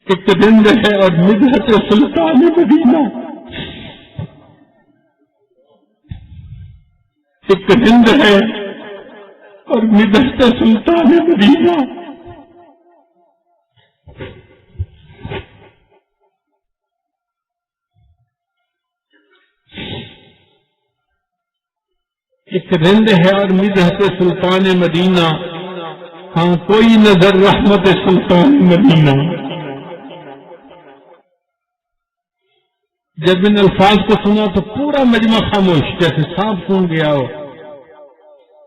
ایک رند ہے اور مدحت سلطان مدینہ، ایک رند ہے اور مدحت سلطان مدینہ۔ ایک رند ہے اور مدحت سلطان مدینہ، ہاں کوئی نظر رحمت سلطان مدینہ۔ جب ان الفاظ کو سنا تو پورا مجمع خاموش، جیسے سانپ سن گیا ہو۔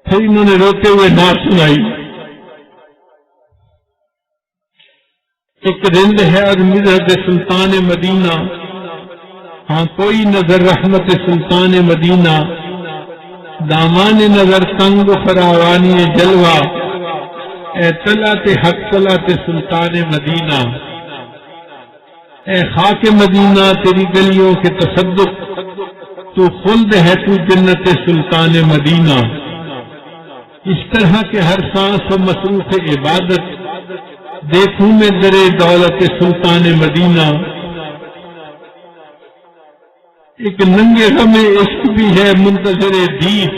پھر انہوں نے روتے ہوئے نعت سنائی، ایک رند ہے اور مدحت سلطان مدینہ، ہاں کوئی نظر رحمت سلطان مدینہ۔ دامان نظر تنگ و فراوانی جلوہ، اے طلعت حق طلعت سلطان مدینہ۔ اے خاک مدینہ تیری گلیوں کے تصدق، تو خلد ہے تو جنت سلطان مدینہ۔ اس طرح کے ہر سانس و مصروف عبادت، دیکھوں میں در دولت سلطان مدینہ۔ ایک ننگے غم عشق بھی ہے منتظر دید،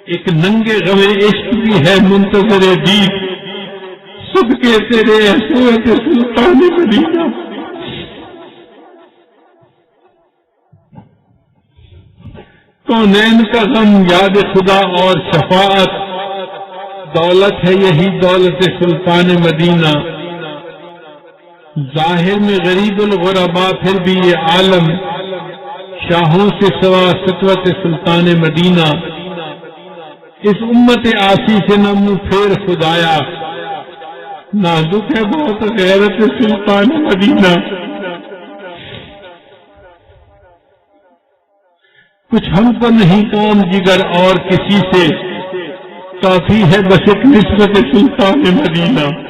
ایک ننگے غم عشق بھی ہے منتظر دید، صدقے تیرے صورت سلطان مدینہ۔ کونین کا غم یاد خدا اور شفاعت، دولت ہے یہی دولت سلطان مدینہ۔ ظاہر میں غریب الغرباء پھر بھی یہ عالم، شاہوں سے سوا سطوت سلطان مدینہ۔ اس امت آسی سے نہ منہ پھیر خدایا، نازک ہے بہت غیرت سلطان مدینہ۔ کچھ ہم کو نہیں کام جگر اور کسی سے، کافی ہے بس ایک نسبت سلطان مدینہ۔